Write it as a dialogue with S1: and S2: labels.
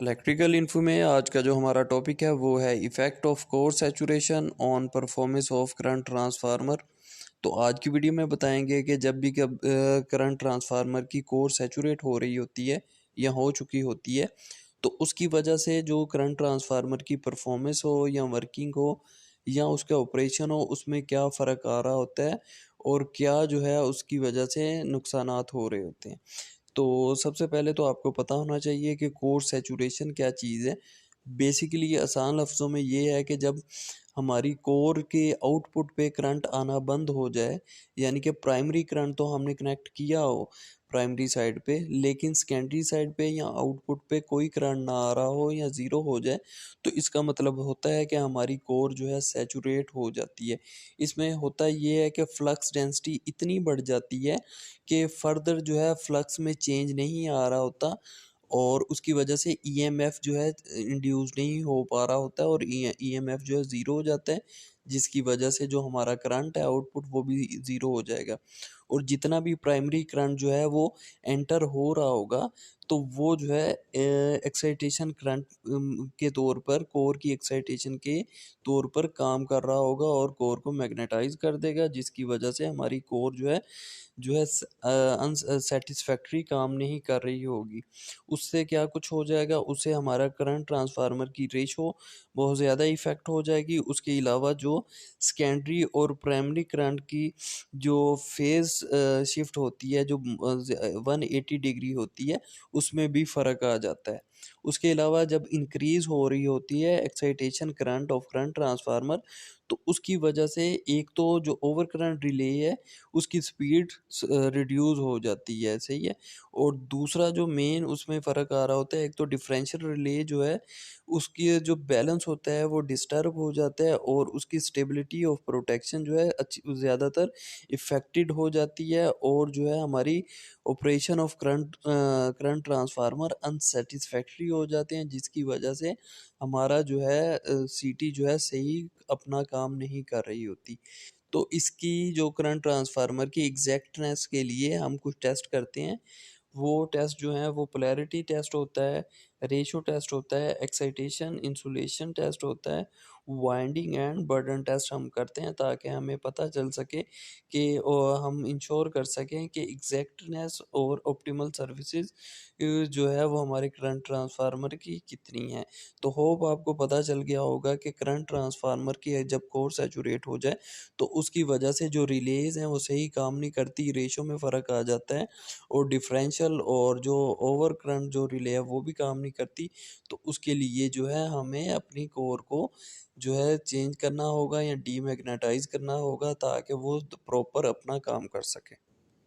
S1: Electrical info में आज का जो हमारा टॉपिक है वो है effect of core saturation on performance of current transformer. तो आज की वीडियो में बताएंगे कि जब भी कब करंट ट्रांसफार्मर की कोर सैचुरेट हो रही होती है या हो चुकी होती है तो उसकी वजह से जो करंट ट्रांसफार्मर की परफॉर्मेंस हो या वर्किंग हो या उसका ऑपरेशन हो उसमें क्या फ़र्क आ रहा होता है और क्या जो है उसकी वजह से नुकसानात हो रहे होते हैं। तो सबसे पहले तो आपको पता होना चाहिए कि कोर सैचुरेशन क्या चीज़ है। बेसिकली आसान लफ्ज़ों में ये है कि जब हमारी कोर के आउटपुट पे करंट आना बंद हो जाए, यानी कि प्राइमरी करंट तो हमने कनेक्ट किया हो प्राइमरी साइड पे, लेकिन सेकेंडरी साइड पे या आउटपुट पे कोई करंट ना आ रहा हो या ज़ीरो हो जाए, तो इसका मतलब होता है कि हमारी कोर जो है सैचुरेट हो जाती है। इसमें होता ये है कि फ्लक्स डेंसिटी इतनी बढ़ जाती है कि फर्दर जो है फ्लक्स में चेंज नहीं आ रहा होता और उसकी वजह से ईएमएफ जो है इंड्यूस नहीं हो पा रहा होता है और ईएमएफ जो है ज़ीरो हो जाता है, जिसकी वजह से जो हमारा करंट है आउटपुट वो भी ज़ीरो हो जाएगा। और जितना भी प्राइमरी करंट जो है वो एंटर हो रहा होगा तो वो जो है एक्साइटेशन करंट के तौर पर कोर की एक्साइटेशन के तौर पर काम कर रहा होगा और कोर को मैग्नेटाइज कर देगा, जिसकी वजह से हमारी कोर जो है अनसेटिस्फैक्ट्री काम नहीं कर रही होगी। उससे क्या कुछ हो जाएगा, उससे हमारा करंट ट्रांसफार्मर की रेशो बहुत ज़्यादा इफ़ेक्ट हो जाएगी। उसके अलावा जो सेकेंडरी और प्राइमरी करंट की जो फेज़ शिफ्ट होती है, जो 180 डिग्री होती है, उसमें भी फ़र्क आ जाता है। उसके अलावा जब इंक्रीज़ हो रही होती है excitation current of current transformer, तो उसकी वजह से एक तो जो ओवर करंट रिले है उसकी स्पीड रिड्यूस हो जाती है, सही है। और दूसरा जो मेन उसमें फ़र्क आ रहा होता है, एक तो डिफरेंशियल रिले जो है उसकी जो बैलेंस होता है वो डिस्टर्ब हो जाता है और उसकी स्टेबिलिटी ऑफ प्रोटेक्शन जो है अच्छी ज़्यादातर इफ़ेक्टेड हो जाती है और जो है हमारी operation of current transformer unsatisfactory हो जाते हैं, जिसकी वजह से हमारा जो है सीटी जो है सही अपना काम नहीं कर रही होती। तो इसकी जो करंट ट्रांसफार्मर की एग्जैक्टनेस के लिए हम कुछ टेस्ट करते हैं। वो टेस्ट जो है वो पोलैरिटी टेस्ट होता है, रेशियो टेस्ट होता है, एक्साइटेशन इंसुलेशन टेस्ट होता है, वाइंडिंग एंड बर्डन टेस्ट हम करते हैं ताकि हमें पता चल सके कि हम इंश्योर कर सकें कि एग्जैक्टनेस और ऑप्टिमल सर्विसेज जो है वो हमारे करंट ट्रांसफार्मर की कितनी है। तो होप आपको पता चल गया होगा कि करंट ट्रांसफार्मर की जब कोर सैचुरेट हो जाए तो उसकी वजह से जो रिलेज़ हैं वो सही काम नहीं करती, रेशो में फ़र्क आ जाता है और डिफरेंशियल और जो ओवर करंट जो रिले है वो भी काम नहीं करती। तो उसके लिए जो है हमें अपनी कोर को जो है चेंज करना होगा या डीमैग्नेटाइज़ करना होगा ताकि वो प्रॉपर अपना काम कर सके।